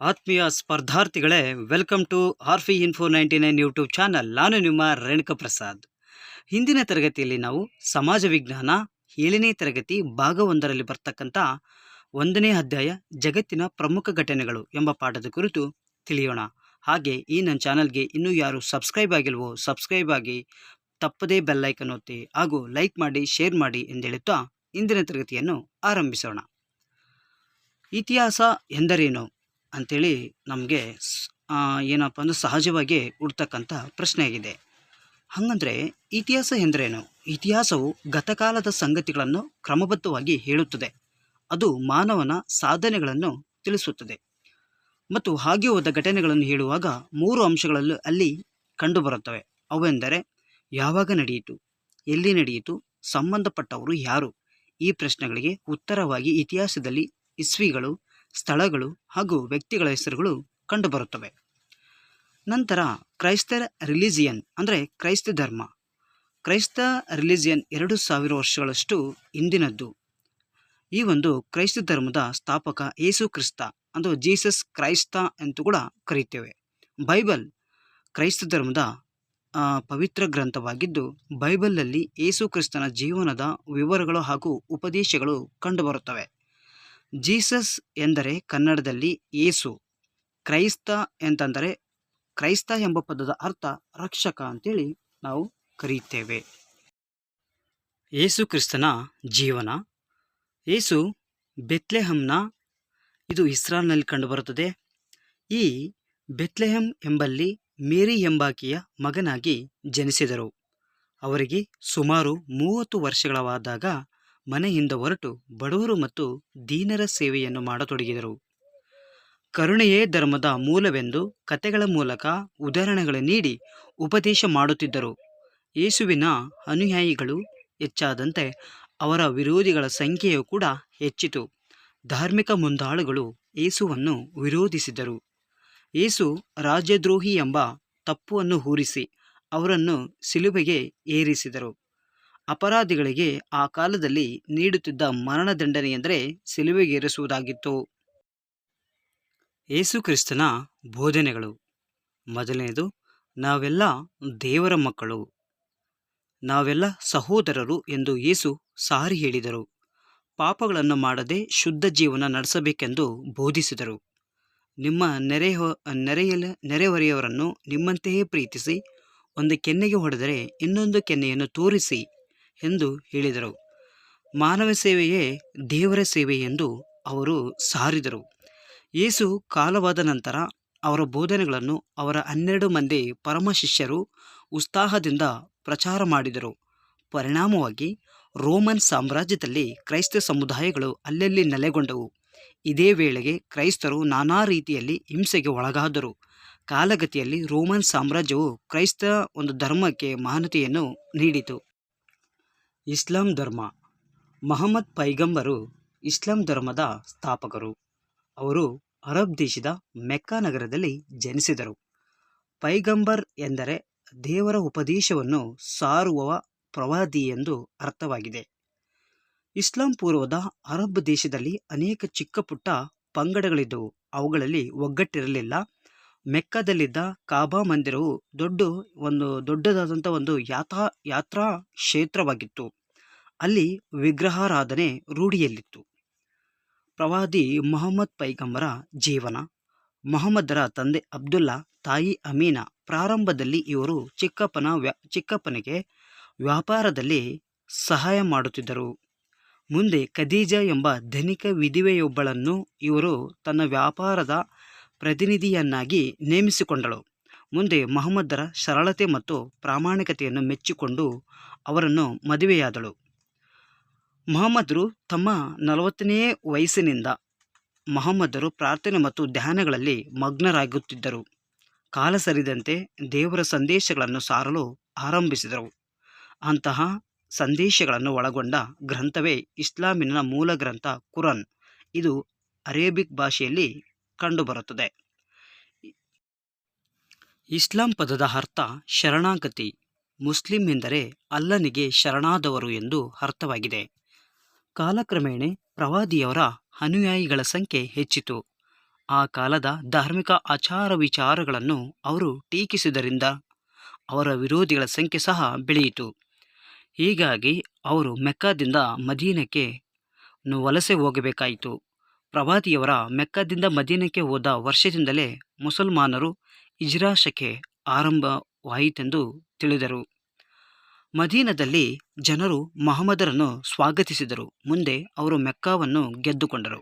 ಆತ್ಮೀಯ ಸ್ಪರ್ಧಾರ್ಥಿಗಳೇ, welcome to ಆರ್ಫಿ ಇನ್ಫೋ 99 ಯೂಟ್ಯೂಬ್ ಚಾನಲ್. ನಾನು ನಿಮ್ಮ ರೇಣುಕ ಪ್ರಸಾದ್. ಹಿಂದಿನ ತರಗತಿಯಲ್ಲಿ ನಾವು ಸಮಾಜ ವಿಜ್ಞಾನ 7ನೇ ತರಗತಿ ಭಾಗ 1ರಲ್ಲಿ ಬರ್ತಕ್ಕಂಥ 1ನೇ ಅಧ್ಯಾಯ ಜಗತ್ತಿನ ಪ್ರಮುಖ ಘಟನೆಗಳು ಎಂಬ ಪಾಠದ ಕುರಿತು ತಿಳಿಯೋಣ. ಹಾಗೆ ಈ ನನ್ನ ಚಾನಲ್ಗೆ ಇನ್ನೂ ಯಾರು ಸಬ್ಸ್ಕ್ರೈಬ್ ಆಗಿಲ್ವೋ ಸಬ್ಸ್ಕ್ರೈಬ್ ಆಗಿ, ತಪ್ಪದೇ ಬೆಲ್ಲೈಕನ್ ಒತ್ತಿ ಹಾಗೂ ಲೈಕ್ ಮಾಡಿ, ಶೇರ್ ಮಾಡಿ ಎಂದೇಳುತ್ತಾ ಇಂದಿನ ತರಗತಿಯನ್ನು ಆರಂಭಿಸೋಣ. ಇತಿಹಾಸ ಎಂದರೇನು ಅಂಥೇಳಿ ನಮಗೆ ಏನಪ್ಪ ಅಂದ್ರೆ ಸಹಜವಾಗಿ ಹುಡ್ತಕ್ಕಂಥ ಪ್ರಶ್ನೆಯಾಗಿದೆ. ಹಾಗಂದರೆ ಇತಿಹಾಸ ಎಂದರೇನು? ಇತಿಹಾಸವು ಗತಕಾಲದ ಸಂಗತಿಗಳನ್ನು ಕ್ರಮಬದ್ಧವಾಗಿ ಹೇಳುತ್ತದೆ. ಅದು ಮಾನವನ ಸಾಧನೆಗಳನ್ನು ತಿಳಿಸುತ್ತದೆ ಮತ್ತು ಹಾಗೆ ಹೋದ ಘಟನೆಗಳನ್ನು ಹೇಳುವಾಗ 3 ಅಂಶಗಳಲ್ಲಿ ಅಲ್ಲಿ ಕಂಡುಬರುತ್ತವೆ. ಅವೆಂದರೆ ಯಾವಾಗ ನಡೆಯಿತು, ಎಲ್ಲಿ ನಡೆಯಿತು, ಸಂಬಂಧಪಟ್ಟವರು ಯಾರು. ಈ ಪ್ರಶ್ನೆಗಳಿಗೆ ಉತ್ತರವಾಗಿ ಇತಿಹಾಸದಲ್ಲಿ ಇಸ್ವಿಗಳು, ಸ್ಥಳಗಳು ಹಾಗೂ ವ್ಯಕ್ತಿಗಳ ಹೆಸರುಗಳು ಕಂಡುಬರುತ್ತವೆ. ನಂತರ ಕ್ರೈಸ್ತ ರಿಲಿಜಿಯನ್ ಅಂದರೆ ಕ್ರೈಸ್ತ ಧರ್ಮ. ಕ್ರೈಸ್ತ ರಿಲಿಜಿಯನ್ 2000 ವರ್ಷಗಳಷ್ಟು ಹಿಂದಿನದ್ದು. ಈ ಒಂದು ಕ್ರೈಸ್ತ ಧರ್ಮದ ಸ್ಥಾಪಕ ಯೇಸು ಕ್ರಿಸ್ತ ಅಂದರೆ ಜೀಸಸ್ ಕ್ರೈಸ್ತ ಅಂತೂ ಕೂಡ ಕರೀತೇವೆ. ಬೈಬಲ್ ಕ್ರೈಸ್ತ ಧರ್ಮದ ಪವಿತ್ರ ಗ್ರಂಥವಾಗಿದ್ದು, ಬೈಬಲ್ನಲ್ಲಿ ಯೇಸು ಕ್ರಿಸ್ತನ ಜೀವನದ ವಿವರಗಳು ಹಾಗೂ ಉಪದೇಶಗಳು ಕಂಡುಬರುತ್ತವೆ. ಜೀಸಸ್ ಎಂದರೆ ಕನ್ನಡದಲ್ಲಿ ಯೇಸು, ಕ್ರೈಸ್ತ ಎಂತಂದರೆ ಕ್ರೈಸ್ತ ಎಂಬ ಪದದ ಅರ್ಥ ರಕ್ಷಕ ಅಂತೇಳಿ ನಾವು ಕರೆಯುತ್ತೇವೆ. ಯೇಸು ಕ್ರಿಸ್ತನ ಜೀವನ. ಯೇಸು ಬೆತ್ಲೆಹಮ್ನ, ಇದು ಇಸ್ರಾಲ್ನಲ್ಲಿ ಕಂಡುಬರುತ್ತದೆ. ಈ ಬೆತ್ಲೆಹಮ್ ಎಂಬಲ್ಲಿ ಮೇರಿ ಎಂಬಾಕೆಯ ಮಗನಾಗಿ ಜನಿಸಿದರು. ಅವರಿಗೆ ಸುಮಾರು 30 ವರ್ಷಗಳವಾದಾಗ ಮನೆಯಿಂದ ಹೊರಟು ಬಡವರು ಮತ್ತು ದೀನರ ಸೇವೆಯನ್ನು ಮಾಡತೊಡಗಿದರು. ಕರುಣೆಯೇ ಧರ್ಮದ ಮೂಲವೆಂದು ಕಥೆಗಳ ಮೂಲಕ ಉದಾಹರಣೆಗಳು ನೀಡಿ ಉಪದೇಶ ಮಾಡುತ್ತಿದ್ದರು. ಯೇಸುವಿನ ಅನುಯಾಯಿಗಳು ಹೆಚ್ಚಾದಂತೆ ಅವರ ವಿರೋಧಿಗಳ ಸಂಖ್ಯೆಯೂ ಕೂಡ ಹೆಚ್ಚಿತು. ಧಾರ್ಮಿಕ ಮುಂದಾಳುಗಳು ಯೇಸುವನ್ನು ವಿರೋಧಿಸಿದರು. ಯೇಸು ರಾಜದ್ರೋಹಿ ಎಂಬ ತಪ್ಪನ್ನು ಹೊರಿಸಿ ಅವರನ್ನು ಶಿಲುಬೆಗೆ ಏರಿಸಿದರು. ಅಪರಾಧಿಗಳಿಗೆ ಆ ಕಾಲದಲ್ಲಿ ನೀಡುತ್ತಿದ್ದ ಮರಣದಂಡನೆ ಎಂದರೆ ಶಿಲುಬೆಗೇರಿಸುವುದಾಗಿತ್ತು. ಯೇಸು ಕ್ರಿಸ್ತನ ಬೋಧನೆಗಳು. ಮೊದಲನೆಯದು, ನಾವೆಲ್ಲ ದೇವರ ಮಕ್ಕಳು, ನಾವೆಲ್ಲ ಸಹೋದರರು ಎಂದು ಯೇಸು ಸಾರಿ ಹೇಳಿದರು. ಪಾಪಗಳನ್ನು ಮಾಡದೆ ಶುದ್ಧ ಜೀವನ ನಡೆಸಬೇಕೆಂದು ಬೋಧಿಸಿದರು. ನಿಮ್ಮ ನೆರೆಹೊರೆಯವರನ್ನು ನಿಮ್ಮಂತೆಯೇ ಪ್ರೀತಿಸಿ, ಒಂದು ಕೆನ್ನೆಗೆ ಹೊಡೆದರೆ ಇನ್ನೊಂದು ಕೆನ್ನೆಯನ್ನು ತೋರಿಸಿ ಎಂದು ಹೇಳಿದರು. ಮಾನವ ಸೇವೆಯೇ ದೇವರ ಸೇವೆ ಎಂದು ಅವರು ಸಾರಿದರು. ಯೇಸು ಕಾಲವಾದ ನಂತರ ಅವರ ಬೋಧನೆಗಳನ್ನು ಅವರ 12 ಮಂದಿ ಪರಮ ಶಿಷ್ಯರು ಉತ್ಸಾಹದಿಂದ ಪ್ರಚಾರ ಮಾಡಿದರು. ಪರಿಣಾಮವಾಗಿ ರೋಮನ್ ಸಾಮ್ರಾಜ್ಯದಲ್ಲಿ ಕ್ರೈಸ್ತ ಸಮುದಾಯಗಳು ಅಲ್ಲಲ್ಲಿ ನೆಲೆಗೊಂಡವು. ಇದೇ ವೇಳೆಗೆ ಕ್ರೈಸ್ತರು ನಾನಾ ರೀತಿಯಲ್ಲಿ ಹಿಂಸೆಗೆ ಒಳಗಾದರು. ಕಾಲಗತಿಯಲ್ಲಿ ರೋಮನ್ ಸಾಮ್ರಾಜ್ಯವು ಕ್ರೈಸ್ತ ಒಂದು ಧರ್ಮಕ್ಕೆ ಮಾನ್ಯತೆಯನ್ನು ನೀಡಿತು. ಇಸ್ಲಾಂ ಧರ್ಮ. ಮಹಮ್ಮದ್ ಪೈಗಂಬರು ಇಸ್ಲಾಂ ಧರ್ಮದ ಸ್ಥಾಪಕರು. ಅವರು ಅರಬ್ ದೇಶದ ಮೆಕ್ಕಾ ನಗರದಲ್ಲಿ ಜನಿಸಿದರು. ಪೈಗಂಬರ್ ಎಂದರೆ ದೇವರ ಉಪದೇಶವನ್ನು ಸಾರುವ ಪ್ರವಾದಿ ಎಂದು ಅರ್ಥವಾಗಿದೆ. ಇಸ್ಲಾಂ ಪೂರ್ವದ ಅರಬ್ ದೇಶದಲ್ಲಿ ಅನೇಕ ಚಿಕ್ಕ ಪುಟ್ಟ ಪಂಗಡಗಳಿದ್ದವು. ಅವುಗಳಲ್ಲಿ ಒಗ್ಗಟ್ಟಿರಲಿಲ್ಲ. ಮೆಕ್ಕಾದಲ್ಲಿದ್ದ ಕಾಬಾ ಮಂದಿರವು ದೊಡ್ಡದಾದಂಥ ಒಂದು ಯಾತ್ರಾ ಕ್ಷೇತ್ರವಾಗಿತ್ತು. ಅಲ್ಲಿ ವಿಗ್ರಹಾರಾಧನೆ ರೂಢಿಯಲ್ಲಿತ್ತು. ಪ್ರವಾದಿ ಮೊಹಮ್ಮದ್ ಪೈಗಂಬರ ಜೀವನ. ಮೊಹಮ್ಮದರ ತಂದೆ ಅಬ್ದುಲ್ಲಾ, ತಾಯಿ ಅಮೀನಾ. ಪ್ರಾರಂಭದಲ್ಲಿ ಇವರು ಚಿಕ್ಕಪ್ಪನಿಗೆ ವ್ಯಾಪಾರದಲ್ಲಿ ಸಹಾಯ ಮಾಡುತ್ತಿದ್ದರು. ಮುಂದೆ ಖದೀಜಾ ಎಂಬ ಧನಿಕ ವಿಧವೆಯೊಬ್ಬಳನ್ನು ಇವರು ತನ್ನ ವ್ಯಾಪಾರದ ಪ್ರತಿನಿಧಿಯನ್ನಾಗಿ ನೇಮಿಸಿಕೊಂಡಳು. ಮುಂದೆ ಮೊಹಮ್ಮದರ ಸರಳತೆ ಮತ್ತು ಪ್ರಾಮಾಣಿಕತೆಯನ್ನು ಮೆಚ್ಚಿಕೊಂಡು ಅವರನ್ನು ಮದುವೆಯಾದಳು. ಮೊಹಮ್ಮದರು ತಮ್ಮ 40ನೇ ವಯಸ್ಸಿನಿಂದ ಮೊಹಮ್ಮದರು ಪ್ರಾರ್ಥನೆ ಮತ್ತು ಧ್ಯಾನಗಳಲ್ಲಿ ಮಗ್ನರಾಗುತ್ತಿದ್ದರು. ಕಾಲ ಸರಿದಂತೆ ದೇವರ ಸಂದೇಶಗಳನ್ನು ಸಾರಲು ಆರಂಭಿಸಿದರು. ಅಂತಹ ಸಂದೇಶಗಳನ್ನು ಒಳಗೊಂಡ ಗ್ರಂಥವೇ ಇಸ್ಲಾಮಿನ ಮೂಲ ಗ್ರಂಥ ಕುರಾನ್. ಇದು ಅರೇಬಿಕ್ ಭಾಷೆಯಲ್ಲಿ ಕಂಡುಬರುತ್ತದೆ. ಇಸ್ಲಾಂ ಪದದ ಅರ್ಥ ಶರಣಾಗತಿ. ಮುಸ್ಲಿಂ ಎಂದರೆ ಅಲ್ಲನಿಗೆ ಶರಣಾದವರು ಎಂದು ಅರ್ಥವಾಗಿದೆ. ಕಾಲಕ್ರಮೇಣ ಪ್ರವಾದಿಯವರ ಅನುಯಾಯಿಗಳ ಸಂಖ್ಯೆ ಹೆಚ್ಚಿತು. ಆ ಕಾಲದ ಧಾರ್ಮಿಕ ಆಚಾರ ವಿಚಾರಗಳನ್ನು ಅವರು ಟೀಕಿಸಿದ್ದರಿಂದ ಅವರ ವಿರೋಧಿಗಳ ಸಂಖ್ಯೆ ಸಹ ಬೆಳೆಯಿತು. ಹೀಗಾಗಿ ಅವರು ಮೆಕ್ಕಾದಿಂದ ಮದೀನಕ್ಕೆ ವಲಸೆ ಹೋಗಬೇಕಾಯಿತು. ಪ್ರವಾದಿಯವರ ಮೆಕ್ಕಾದಿಂದ ಮದೀನಕ್ಕೆ ಹೋದ ವರ್ಷದಿಂದಲೇ ಮುಸಲ್ಮಾನರು ಹಿಜ್ರಾ ಶಕೆ ಆರಂಭವಾಯಿತೆಂದು ತಿಳಿದರು. ಮದೀನದಲ್ಲಿ ಜನರು ಮಹಮ್ಮದರನ್ನು ಸ್ವಾಗತಿಸಿದರು. ಮುಂದೆ ಅವರು ಮೆಕ್ಕಾವನ್ನು ಗೆದ್ದುಕೊಂಡರು.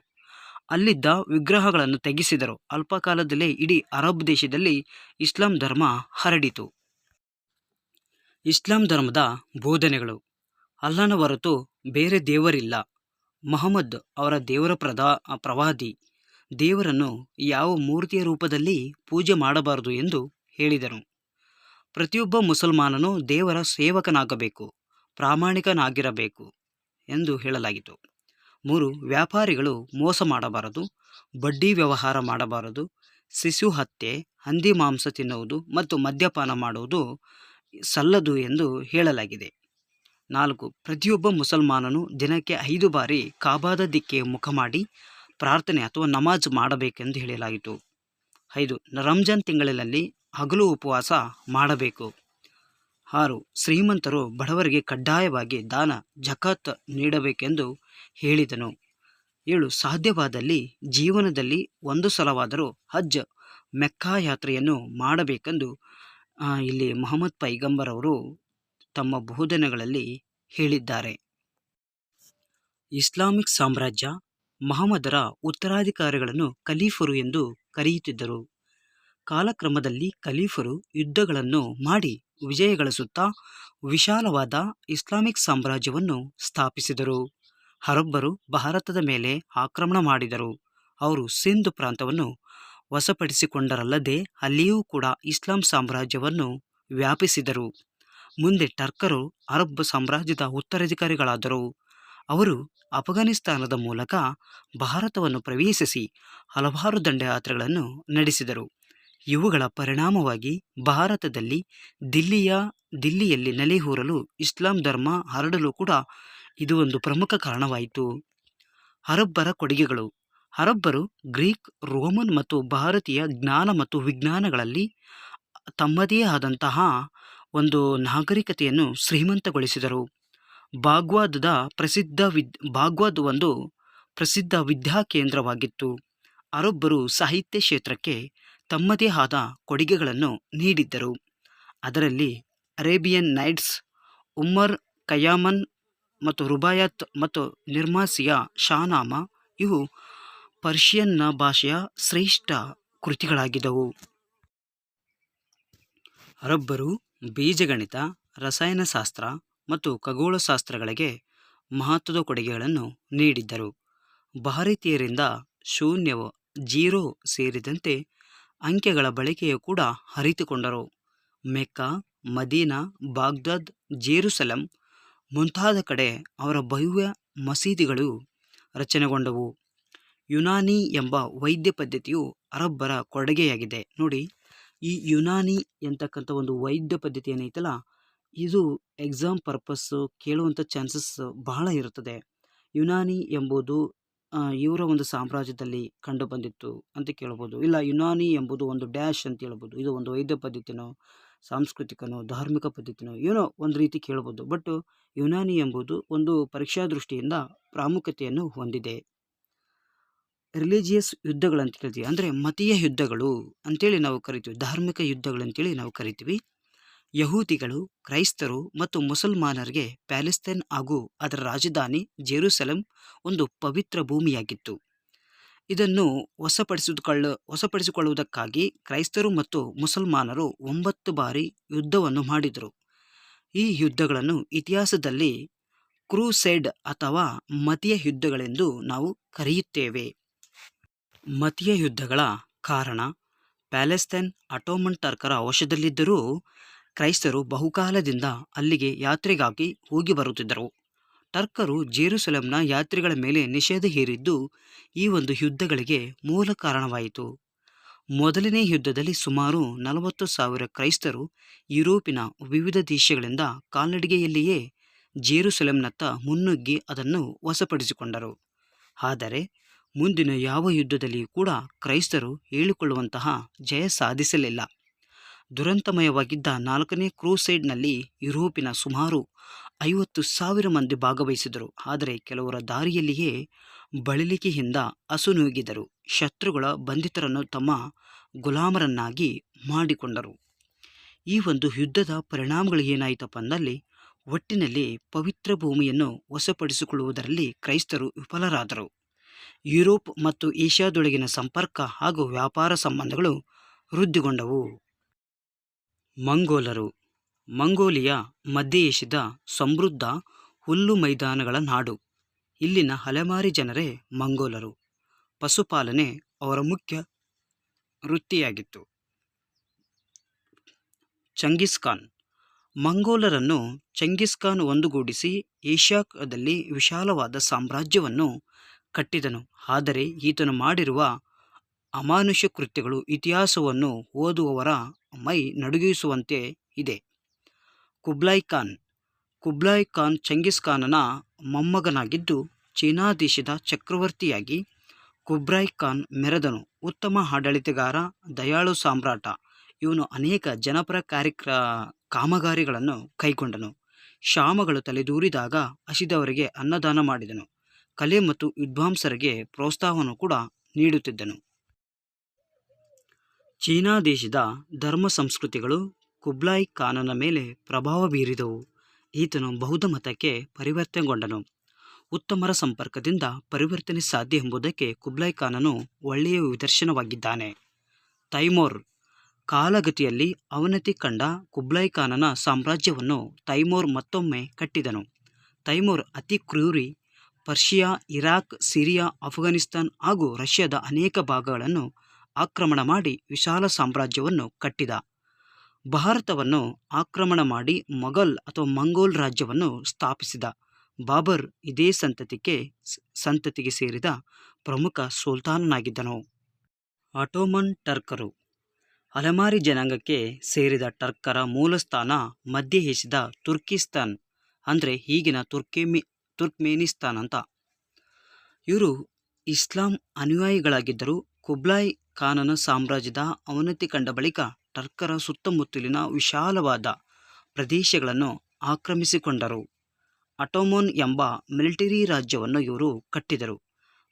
ಅಲ್ಲಿದ್ದ ವಿಗ್ರಹಗಳನ್ನು ತೆಗೆಸಿದರು. ಅಲ್ಪ ಕಾಲದಲ್ಲೇ ಇಡೀ ಅರಬ್ ದೇಶದಲ್ಲಿ ಇಸ್ಲಾಂ ಧರ್ಮ ಹರಡಿತು. ಇಸ್ಲಾಂ ಧರ್ಮದ ಬೋಧನೆಗಳು: ಅಲ್ಲನ ಹೊರತು ಬೇರೆ ದೇವರಿಲ್ಲ. ಮಹಮ್ಮದ್ ಅವರ ದೇವರ ಪ್ರವಾದಿ. ದೇವರನ್ನು ಯಾವ ಮೂರ್ತಿಯ ರೂಪದಲ್ಲಿ ಪೂಜೆ ಮಾಡಬಾರದು ಎಂದು ಹೇಳಿದನು. ಪ್ರತಿಯೊಬ್ಬ ಮುಸಲ್ಮಾನನು ದೇವರ ಸೇವಕನಾಗಬೇಕು, ಪ್ರಾಮಾಣಿಕನಾಗಿರಬೇಕು ಎಂದು ಹೇಳಲಾಗಿತ್ತು. 3. ವ್ಯಾಪಾರಿಗಳು ಮೋಸ ಮಾಡಬಾರದು, ಬಡ್ಡಿ ವ್ಯವಹಾರ ಮಾಡಬಾರದು, ಶಿಶು ಹತ್ಯೆ, ಹಂದಿ ಮಾಂಸ ತಿನ್ನುವುದು ಮತ್ತು ಮದ್ಯಪಾನ ಮಾಡುವುದು ಸಲ್ಲದು ಎಂದು ಹೇಳಲಾಗಿದೆ. 4. ಪ್ರತಿಯೊಬ್ಬ ಮುಸಲ್ಮಾನನು ದಿನಕ್ಕೆ 5 ಬಾರಿ ಕಾಬಾದ ದಿಕ್ಕೆ ಮುಖ ಮಾಡಿ ಪ್ರಾರ್ಥನೆ ಅಥವಾ ನಮಾಜ್ ಮಾಡಬೇಕೆಂದು ಹೇಳಲಾಯಿತು. 5. ರಂಜಾನ್ ತಿಂಗಳಿನಲ್ಲಿ ಹಗಲು ಉಪವಾಸ ಮಾಡಬೇಕು. 6. ಶ್ರೀಮಂತರು ಬಡವರಿಗೆ ಕಡ್ಡಾಯವಾಗಿ ದಾನ ಜಕಾತ್ ನೀಡಬೇಕೆಂದು ಹೇಳಿದನು. 7. ಸಾಧ್ಯವಾದಲ್ಲಿ ಜೀವನದಲ್ಲಿ ಒಂದು ಸಲವಾದರೂ ಹಜ್ ಮೆಕ್ಕಾ ಯಾತ್ರೆಯನ್ನು ಮಾಡಬೇಕೆಂದು ಇಲ್ಲಿ ಮುಹಮ್ಮದ್ ಪೈಗಂಬರ್ ಅವರು ತಮ್ಮ ಬೋಧನೆಗಳಲ್ಲಿ ಹೇಳಿದ್ದಾರೆ. ಇಸ್ಲಾಮಿಕ್ ಸಾಮ್ರಾಜ್ಯ ಮಹಮ್ಮದರ ಉತ್ತರಾಧಿಕಾರಿಗಳನ್ನು ಖಲೀಫರು ಎಂದು ಕರೆಯುತ್ತಿದ್ದರು. ಕಾಲಕ್ರಮದಲ್ಲಿ ಖಲೀಫರು ಯುದ್ಧಗಳನ್ನು ಮಾಡಿ ವಿಜಯಗಳಿಸುತ್ತಾ ವಿಶಾಲವಾದ ಇಸ್ಲಾಮಿಕ್ ಸಾಮ್ರಾಜ್ಯವನ್ನು ಸ್ಥಾಪಿಸಿದರು. ಅರಬ್ಬರು ಭಾರತದ ಮೇಲೆ ಆಕ್ರಮಣ ಮಾಡಿದರು. ಅವರು ಸಿಂಧ್ ಪ್ರಾಂತವನ್ನು ವಶಪಡಿಸಿಕೊಂಡರಲ್ಲದೆ ಅಲ್ಲಿಯೂ ಕೂಡ ಇಸ್ಲಾಂ ಸಾಮ್ರಾಜ್ಯವನ್ನು ವ್ಯಾಪಿಸಿದರು. ಮುಂದೆ ಟರ್ಕರು ಅರಬ್ ಸಾಮ್ರಾಜ್ಯದ ಉತ್ತರಾಧಿಕಾರಿಗಳಾದರು. ಅವರು ಅಫ್ಘಾನಿಸ್ತಾನದ ಮೂಲಕ ಭಾರತವನ್ನು ಪ್ರವೇಶಿಸಿ ಹಲವಾರು ದಂಡಯಾತ್ರೆಗಳನ್ನು ನಡೆಸಿದರು. ಇವುಗಳ ಪರಿಣಾಮವಾಗಿ ಭಾರತದಲ್ಲಿ ದಿಲ್ಲಿಯಲ್ಲಿ ನೆಲೆಯೂರಲು ಇಸ್ಲಾಂ ಧರ್ಮ ಹರಡಲು ಕೂಡ ಇದು ಒಂದು ಪ್ರಮುಖ ಕಾರಣವಾಯಿತು. ಅರಬ್ಬರ ಕೊಡುಗೆಗಳು: ಅರಬ್ಬರು ಗ್ರೀಕ್, ರೋಮನ್ ಮತ್ತು ಭಾರತೀಯ ಜ್ಞಾನ ಮತ್ತು ವಿಜ್ಞಾನಗಳಲ್ಲಿ ತಮ್ಮದೇ ಆದಂತಹ ಒಂದು ನಾಗರಿಕತೆಯನ್ನು ಶ್ರೀಮಂತಗೊಳಿಸಿದರು. ಬಾಗ್ದಾದ್ ಒಂದು ಪ್ರಸಿದ್ಧ ವಿದ್ಯಾಕೇಂದ್ರವಾಗಿತ್ತು. ಅರಬ್ಬರು ಸಾಹಿತ್ಯ ಕ್ಷೇತ್ರಕ್ಕೆ ತಮ್ಮದೇ ಆದ ಕೊಡುಗೆಗಳನ್ನು ನೀಡಿದ್ದರು. ಅದರಲ್ಲಿ ಅರೇಬಿಯನ್ ನೈಟ್ಸ್, ಉಮ್ಮರ್ ಖಯ್ಯಾಮನ್ ಮತ್ತು ರುಬಾಯತ್ ಮತ್ತು ನಿರ್ಮಾಸಿಯ ಶಾನಾಮ ಇವು ಪರ್ಷಿಯನ್ ಭಾಷೆಯ ಶ್ರೇಷ್ಠ ಕೃತಿಗಳಾಗಿದ್ದವು. ಅರಬ್ಬರು ಬೀಜಗಣಿತ, ರಸಾಯನಶಾಸ್ತ್ರ ಮತ್ತು ಖಗೋಳಶಾಸ್ತ್ರಗಳಿಗೆ ಮಹತ್ವದ ಕೊಡುಗೆಗಳನ್ನು ನೀಡಿದ್ದರು. ಭಾರತೀಯರಿಂದ ಶೂನ್ಯವು, 0 ಸೇರಿದಂತೆ ಅಂಕೆಗಳ ಬಳಕೆಯು ಕೂಡ ಅರಿತುಕೊಂಡರು. ಮೆಕ್ಕಾ, ಮದೀನಾ, ಬಾಗ್ದಾದ್, ಜೆರುಸಲೆಂ ಮುಂತಾದ ಕಡೆ ಅವರ ಭವ್ಯ ಮಸೀದಿಗಳು ರಚನೆಗೊಂಡವು. ಯುನಾನಿ ಎಂಬ ವೈದ್ಯ ಪದ್ಧತಿಯು ಅರಬ್ಬರ ಕೊಡುಗೆಯಾಗಿದೆ. ನೋಡಿ, ಈ ಯುನಾನಿ ಎಂತಕ್ಕಂಥ ಒಂದು ವೈದ್ಯ ಪದ್ಧತಿ ಏನೈತಲ್ಲ, ಇದು ಎಕ್ಸಾಮ್ ಪರ್ಪಸ್ಸು ಕೇಳುವಂಥ ಚಾನ್ಸಸ್ ಬಹಳ ಇರುತ್ತದೆ. ಯುನಾನಿ ಎಂಬುದು ಇವರ ಒಂದು ಸಾಮ್ರಾಜ್ಯದಲ್ಲಿ ಕಂಡು ಬಂದಿತ್ತು ಅಂತ ಕೇಳ್ಬೋದು. ಇಲ್ಲ, ಯುನಾನಿ ಎಂಬುದು ಒಂದು ಡ್ಯಾಶ್ ಅಂತ ಹೇಳ್ಬೋದು. ಇದು ಒಂದು ವೈದ್ಯ ಪದ್ಧತಿನೋ, ಸಾಂಸ್ಕೃತಿಕನೋ, ಧಾರ್ಮಿಕ ಪದ್ಧತಿನೋ ಏನೋ ಒಂದು ರೀತಿ ಕೇಳ್ಬೋದು. ಬಟ್ ಯುನಾನಿ ಎಂಬುದು ಒಂದು ಪರೀಕ್ಷಾ ದೃಷ್ಟಿಯಿಂದ ಪ್ರಾಮುಖ್ಯತೆಯನ್ನು ಹೊಂದಿದೆ. ರಿಲಿಜಿಯಸ್ ಯುದ್ಧಗಳಂತ ಕೇಳ್ತೀವಿ, ಅಂದರೆ ಮತೀಯ ಯುದ್ಧಗಳು ಅಂತೇಳಿ ನಾವು ಕರಿತೀವಿ. ಧಾರ್ಮಿಕ ಯುದ್ಧಗಳಂತೇಳಿ ನಾವು ಕರಿತೀವಿ. ಯಹೂದಿಗಳು, ಕ್ರೈಸ್ತರು ಮತ್ತು ಮುಸಲ್ಮಾನರಿಗೆ ಪ್ಯಾಲೆಸ್ತೈನ್ ಹಾಗೂ ಅದರ ರಾಜಧಾನಿ ಒಂದು ಪವಿತ್ರ ಭೂಮಿಯಾಗಿತ್ತು. ಇದನ್ನು ವಶಪಡಿಸಿಕೊಳ್ಳುವುದಕ್ಕಾಗಿ ಕ್ರೈಸ್ತರು ಮತ್ತು ಮುಸಲ್ಮಾನರು 9 ಬಾರಿ ಯುದ್ಧವನ್ನು ಮಾಡಿದರು. ಈ ಯುದ್ಧಗಳನ್ನು ಇತಿಹಾಸದಲ್ಲಿ ಕ್ರೂಸೇಡ್ ಅಥವಾ ಮತೀಯ ಯುದ್ಧಗಳೆಂದು ನಾವು ಕರೆಯುತ್ತೇವೆ. ಮತೀಯ ಯುದ್ಧಗಳ ಕಾರಣ: ಪ್ಯಾಲೆಸ್ತೈನ್ ಅಟೋಮನ್ ಟರ್ಕರ ವಶದಲ್ಲಿದ್ದರೂ ಕ್ರೈಸ್ತರು ಬಹುಕಾಲದಿಂದ ಅಲ್ಲಿಗೆ ಯಾತ್ರೆಗಾಗಿ ಹೋಗಿ ಬರುತ್ತಿದ್ದರು. ಟರ್ಕರು ಜೆರುಸಲೆಂನ ಯಾತ್ರೆಗಳ ಮೇಲೆ ನಿಷೇಧ ಹೇರಿದ್ದು ಈ ಒಂದು ಯುದ್ಧಗಳಿಗೆ ಮೂಲ ಕಾರಣವಾಯಿತು. ಮೊದಲನೇ ಯುದ್ಧದಲ್ಲಿ ಸುಮಾರು 40,000 ಕ್ರೈಸ್ತರು ಯುರೋಪಿನ ವಿವಿಧ ದೇಶಗಳಿಂದ ಕಾಲ್ನಡಿಗೆಯಲ್ಲಿಯೇ ಜೆರುಸಲೆಂನತ್ತ ಮುನ್ನುಗ್ಗಿ ಅದನ್ನು ವಶಪಡಿಸಿಕೊಂಡರು. ಆದರೆ ಮುಂದಿನ ಯಾವ ಯುದ್ಧದಲ್ಲಿಯೂ ಕೂಡ ಕ್ರೈಸ್ತರು ಹೇಳಿಕೊಳ್ಳುವಂತಹ ಜಯ ಸಾಧಿಸಲಿಲ್ಲ. ದುರಂತಮಯವಾಗಿದ್ದ 4ನೇ ಕ್ರೂಸೈಡ್ನಲ್ಲಿ ಯುರೋಪಿನ ಸುಮಾರು 50,000 ಮಂದಿ ಭಾಗವಹಿಸಿದರು. ಆದರೆ ಕೆಲವರ ದಾರಿಯಲ್ಲಿಯೇ ಬಳಲಿಕೆಯಿಂದ ಅಸುನೀಗಿದರು. ಶತ್ರುಗಳ ಬಂಧಿತರನ್ನು ತಮ್ಮ ಗುಲಾಮರನ್ನಾಗಿ ಮಾಡಿಕೊಂಡರು. ಈ ಒಂದು ಯುದ್ಧದ ಪರಿಣಾಮಗಳು ಏನಾಯಿತಪ್ಪ ಅಂದಲ್ಲಿ, ಒಟ್ಟಿನಲ್ಲಿ ಪವಿತ್ರ ಭೂಮಿಯನ್ನು ವಶಪಡಿಸಿಕೊಳ್ಳುವುದರಲ್ಲಿ ಕ್ರೈಸ್ತರು ವಿಫಲರಾದರು. ಯುರೋಪ್ ಮತ್ತು ಏಷ್ಯಾದೊಳಗಿನ ಸಂಪರ್ಕ ಹಾಗೂ ವ್ಯಾಪಾರ ಸಂಬಂಧಗಳು ವೃದ್ಧಿಗೊಂಡವು. ಮಂಗೋಲರು. ಮಂಗೋಲಿಯಾ ಮಧ್ಯ ಏಷ್ಯಾದ ಸಮೃದ್ಧ ಹುಲ್ಲು ಮೈದಾನಗಳ ನಾಡು. ಇಲ್ಲಿನ ಅಲೆಮಾರಿ ಜನರೇ ಮಂಗೋಲರು. ಪಶುಪಾಲನೆ ಅವರ ಮುಖ್ಯ ವೃತ್ತಿಯಾಗಿತ್ತು. ಚಂಗಿಸ್ ಖಾನ್. ಮಂಗೋಲರನ್ನು ಚಂಗಿಸ್ ಖಾನ್ ಒಂದುಗೂಡಿಸಿ ಏಷ್ಯಾದಲ್ಲಿ ವಿಶಾಲವಾದ ಸಾಮ್ರಾಜ್ಯವನ್ನು ಕಟ್ಟಿದನು. ಆದರೆ ಈತನು ಮಾಡಿರುವ ಅಮಾನುಷ ಕೃತ್ಯಗಳು ಇತಿಹಾಸವನ್ನು ಓದುವವರ ಮೈ ನಡುಗಿಸುವಂತೆ ಇದೆ. Kublai Khan. Kublai Khan Genghis ಖಾನನ ಮೊಮ್ಮಗನಾಗಿದ್ದು ಚೀನಾ ದೇಶದ ಚಕ್ರವರ್ತಿಯಾಗಿ ಕುಬ್ಲಾಯ್ ಖಾನ್ ಮೆರೆದನು. ಉತ್ತಮ ಆಡಳಿತಗಾರ, ದಯಾಳು ಸಾಮ್ರಾಟ. ಇವನು ಅನೇಕ ಜನಪರ ಕಾಮಗಾರಿಗಳನ್ನು ಕೈಗೊಂಡನು. ಕ್ಷಾಮಗಳು ತಲೆದೂರಿದಾಗ ಹಸಿದವರಿಗೆ ಅನ್ನದಾನ ಮಾಡಿದನು. ಕಲೆ ಮತ್ತು ವಿದ್ವಾಂಸರಿಗೆ ಪ್ರೋತ್ಸಾಹವನ್ನು ಕೂಡ ನೀಡುತ್ತಿದ್ದನು. ಚೀನಾ ದೇಶದ ಧರ್ಮ ಸಂಸ್ಕೃತಿಗಳು ಕುಬ್ಲಾಯ್ ಖಾನನ ಮೇಲೆ ಪ್ರಭಾವ ಬೀರಿದವು. ಈತನು ಬೌದ್ಧ ಮತಕ್ಕೆ ಪರಿವರ್ತನೆಗೊಂಡನು. ಉತ್ತಮರ ಸಂಪರ್ಕದಿಂದ ಪರಿವರ್ತನೆ ಸಾಧ್ಯ ಎಂಬುದಕ್ಕೆ ಕುಬ್ಲಾಯ್ ಖಾನನು ಒಳ್ಳೆಯ ನಿದರ್ಶನವಾಗಿದ್ದಾನೆ. ತೈಮೂರ್. ಕಾಲಗತಿಯಲ್ಲಿ ಅವನತಿ ಕಂಡ ಕುಬ್ಲಾಯ್ ಖಾನನ ಸಾಮ್ರಾಜ್ಯವನ್ನು ತೈಮೂರ್ ಮತ್ತೊಮ್ಮೆ ಕಟ್ಟಿದನು. ತೈಮೂರ್ ಅತಿ ಕ್ರೂರಿ. ಪರ್ಷಿಯಾ, ಇರಾಕ್, ಸಿರಿಯಾ, ಅಫ್ಘಾನಿಸ್ತಾನ್ ಹಾಗೂ ರಷ್ಯಾದ ಅನೇಕ ಭಾಗಗಳನ್ನು ಆಕ್ರಮಣ ಮಾಡಿ ವಿಶಾಲ ಸಾಮ್ರಾಜ್ಯವನ್ನು ಕಟ್ಟಿದ. ಭಾರತವನ್ನು ಆಕ್ರಮಣ ಮಾಡಿ ಮೊಘಲ್ ಅಥವಾ ಮಂಗೋಲ್ ರಾಜ್ಯವನ್ನು ಸ್ಥಾಪಿಸಿದ. ಬಾಬರ್ ಇದೇ ಸಂತತಿಗೆ ಸೇರಿದ ಪ್ರಮುಖ ಸುಲ್ತಾನನಾಗಿದ್ದನು. ಆಟೋಮನ್ ಟರ್ಕರು. ಅಲೆಮಾರಿ ಜನಾಂಗಕ್ಕೆ ಸೇರಿದ ಟರ್ಕರ ಮೂಲಸ್ಥಾನ ಮಧ್ಯ ಏಷ್ಯಾದ ತುರ್ಕಿಸ್ತಾನ್, ಅಂದರೆ ಈಗಿನ ತುರ್ಕ್ಮೇನಿಸ್ತಾನ್ ಅಂತ. ಇವರು ಇಸ್ಲಾಂ ಅನುಯಾಯಿಗಳಾಗಿದ್ದರು. ಕುಬ್ಲಾಯ್ ಖಾನನ ಸಾಮ್ರಾಜ್ಯದ ಅವನತಿ ಕಂಡ ಬಳಿಕ ಟರ್ಕರ ಸುತ್ತಮುತ್ತಲಿನ ವಿಶಾಲವಾದ ಪ್ರದೇಶಗಳನ್ನು ಆಕ್ರಮಿಸಿಕೊಂಡರು. ಆಟೋಮನ್ ಎಂಬ ಮಿಲಿಟರಿ ರಾಜ್ಯವನ್ನು ಇವರು ಕಟ್ಟಿದರು.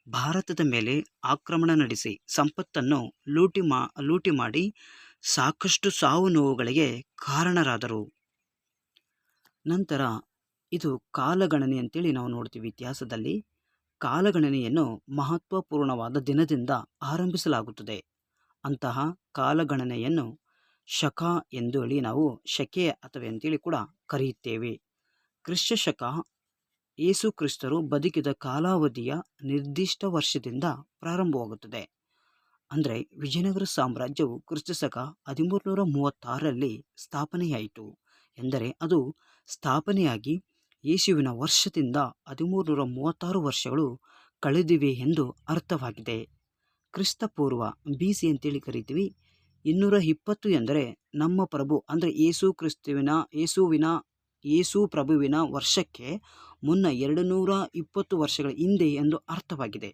ಭಾರತದ ಮೇಲೆ ಆಕ್ರಮಣ ನಡೆಸಿ ಸಂಪತ್ತನ್ನು ಲೂಟಿ ಮಾಡಿ ಸಾಕಷ್ಟು ಸಾವು ನೋವುಗಳಿಗೆ ಕಾರಣರಾದರು. ನಂತರ ಇದು ಕಾಲಗಣನೆ ಅಂತೇಳಿ ನಾವು ನೋಡ್ತೀವಿ. ಇತಿಹಾಸದಲ್ಲಿ ಕಾಲಗಣನೆಯನ್ನು ಮಹತ್ವಪೂರ್ಣವಾದ ದಿನದಿಂದ ಆರಂಭಿಸಲಾಗುತ್ತದೆ. ಅಂತಹ ಕಾಲಗಣನೆಯನ್ನು ಶಕ ಎಂದು ಹೇಳಿ ನಾವು ಶಕೆ ಅಥವಾ ಅಂತೇಳಿ ಕೂಡ ಕರೆಯುತ್ತೇವೆ. ಕ್ರಿಸ್ತ ಶಕ ಯೇಸು ಕ್ರಿಸ್ತರು ಬದುಕಿದ ಕಾಲಾವಧಿಯ ನಿರ್ದಿಷ್ಟ ವರ್ಷದಿಂದ ಪ್ರಾರಂಭವಾಗುತ್ತದೆ. ಅಂದರೆ ವಿಜಯನಗರ ಸಾಮ್ರಾಜ್ಯವು ಕ್ರಿಸ್ತ ಶಕ 1336ರಲ್ಲಿ ಸ್ಥಾಪನೆಯಾಯಿತು ಎಂದರೆ ಅದು ಸ್ಥಾಪನೆಯಾಗಿ ಯೇಸುವಿನ ವರ್ಷದಿಂದ 1336 ವರ್ಷಗಳು ಕಳೆದಿವೆ ಎಂದು ಅರ್ಥವಾಗಿದೆ. ಕ್ರಿಸ್ತಪೂರ್ವ BC ಅಂತೇಳಿ ಕರಿತೀವಿ. 220 ಎಂದರೆ ನಮ್ಮ ಪ್ರಭು ಅಂದರೆ ಯೇಸು ಪ್ರಭುವಿನ ವರ್ಷಕ್ಕೆ ಮುನ್ನ 220 ವರ್ಷಗಳ ಹಿಂದೆ ಎಂದು ಅರ್ಥವಾಗಿದೆ.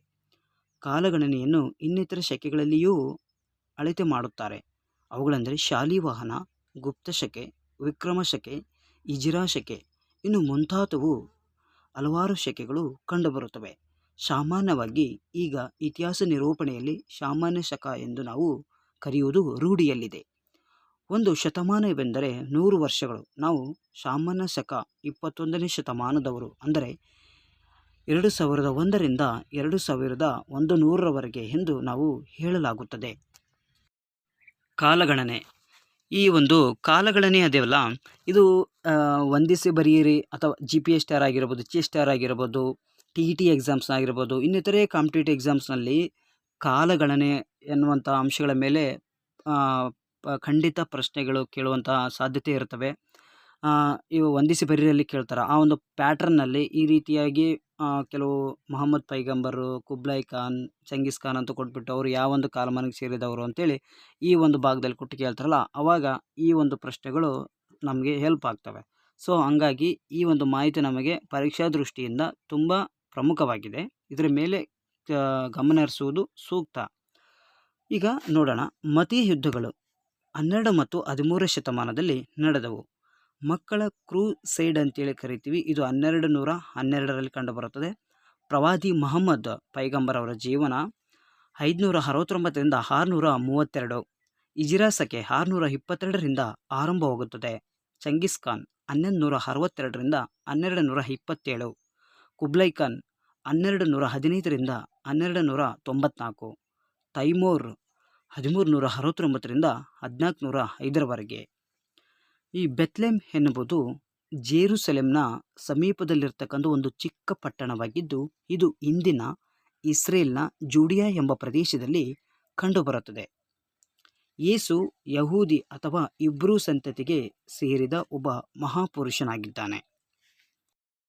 ಕಾಲಗಣನೆಯನ್ನು ಇನ್ನಿತರ ಶಕೆಗಳಲ್ಲಿಯೂ ಅಳತೆ ಮಾಡುತ್ತಾರೆ. ಅವುಗಳೆಂದರೆ ಶಾಲಿವಾಹನ, ಗುಪ್ತ ಶಕೆ, ವಿಕ್ರಮ ಶಕೆ, ಹಿಜ್ರಾ ಶಕೆ, ಇನ್ನು ಮುಂತಾದವು ಹಲವಾರು ಶಕೆಗಳು ಕಂಡುಬರುತ್ತವೆ. ಸಾಮಾನ್ಯವಾಗಿ ಈಗ ಇತಿಹಾಸ ನಿರೂಪಣೆಯಲ್ಲಿ ಸಾಮಾನ್ಯ ಶಕ ಎಂದು ನಾವು ಕರೆಯುವುದು ರೂಢಿಯಲ್ಲಿದೆ. ಒಂದು ಶತಮಾನವೆಂದರೆ 100 ವರ್ಷಗಳು. ನಾವು ಸಾಮಾನ್ಯ ಶಕ 21ನೇ ಶತಮಾನದವರು ಅಂದರೆ 2001ರಿಂದ 2100ರವರೆಗೆ ಎಂದು ನಾವು ಹೇಳಲಾಗುತ್ತದೆ. ಕಾಲಗಣನೆ. ಈ ಒಂದು ಕಾಲಗಣನೆ ಅದೆಯಲ್ಲ, ಇದು ವಂದಿಸಿ ಬರೆಯಿರಿ ಅಥವಾ GPS ಸ್ಟಾರ್ ಆಗಿರ್ಬೋದು, ಸ್ಟಾರ್ ಆಗಿರ್ಬೋದು, TET ಎಕ್ಸಾಮ್ಸ್ ಆಗಿರ್ಬೋದು, ಇನ್ನಿತರೆ ಕಾಂಪಿಟೇಟಿವ್ ಎಕ್ಸಾಮ್ಸ್ನಲ್ಲಿ ಕಾಲಗಣನೆ ಎನ್ನುವಂಥ ಅಂಶಗಳ ಮೇಲೆ ಖಂಡಿತ ಪ್ರಶ್ನೆಗಳು ಕೇಳುವಂತಹ ಸಾಧ್ಯತೆ ಇರ್ತವೆ. ಇವು ವಂದಿಸಿ ಬರೀರಲ್ಲಿ ಕೇಳ್ತಾರೆ. ಆ ಒಂದು ಪ್ಯಾಟ್ರನ್ನಲ್ಲಿ ಈ ರೀತಿಯಾಗಿ ಕೆಲವು ಮೊಹಮ್ಮದ್ ಪೈಗಂಬರು, ಕುಬ್ಲಾಯ್ ಖಾನ್, ಚಂಗೀಸ್ ಖಾನ್ ಅಂತ ಕೊಟ್ಬಿಟ್ಟು ಅವರು ಯಾವ ಒಂದು ಕಾಲಮಾನಕ್ಕೆ ಸೇರಿದವರು ಅಂತೇಳಿ ಈ ಒಂದು ಭಾಗದಲ್ಲಿ ಕೊಟ್ಟು ಕೇಳ್ತಾರಲ್ಲ, ಆವಾಗ ಈ ಒಂದು ಪ್ರಶ್ನೆಗಳು ನಮಗೆ ಹೆಲ್ಪ್ ಆಗ್ತವೆ. ಸೊ ಹಂಗಾಗಿ ಈ ಒಂದು ಮಾಹಿತಿ ನಮಗೆ ಪರೀಕ್ಷಾ ದೃಷ್ಟಿಯಿಂದ ತುಂಬ ಪ್ರಮುಖವಾಗಿದೆ. ಇದರ ಮೇಲೆ ಗಮನ ಹರಿಸುವುದು ಸೂಕ್ತ. ಈಗ ನೋಡೋಣ, ಮತೀಯ ಯುದ್ಧಗಳು 12 ಮತ್ತು 13ನೇ ಶತಮಾನದಲ್ಲಿ ನಡೆದವು. ಮಕ್ಕಳ ಕ್ರೂಸೈಡ್ ಅಂತೇಳಿ ಕರಿತೀವಿ. ಇದು 1212ರಲ್ಲಿ ಕಂಡುಬರುತ್ತದೆ. ಪ್ರವಾದಿ ಮಹಮ್ಮದ್ ಪೈಗಂಬರ್ ಅವರ ಜೀವನ 569ರಿಂದ 632, ಇಜಿರಾಸಕೆ 622ರಿಂದ ಆರಂಭವಾಗುತ್ತದೆ. ಚಂಗಿಸ್ ಖಾನ್ 1162ರಿಂದ 1227, ಕುಬ್ಲೈ ಖಾನ್ 1215ರಿಂದ 1294, ತೈಮೂರ್ 1369ರಿಂದ 1405ರವರೆಗೆ. ಈ ಬೆತ್ಲೆಹೇಮ್ ಎನ್ನುವುದು ಜೆರುಸಲೆಂನ ಸಮೀಪದಲ್ಲಿರ್ತಕ್ಕಂಥ ಒಂದು ಚಿಕ್ಕ ಪಟ್ಟಣವಾಗಿದ್ದು, ಇದು ಇಂದಿನ ಇಸ್ರೇಲ್ನ ಜೂಡಿಯಾ ಎಂಬ ಪ್ರದೇಶದಲ್ಲಿ ಕಂಡುಬರುತ್ತದೆ. ಯೇಸು ಯಹೂದಿ ಅಥವಾ ಇಬ್ರೂ ಸಂತತಿಗೆ ಸೇರಿದ ಒಬ್ಬ ಮಹಾಪುರುಷನಾಗಿದ್ದಾನೆ.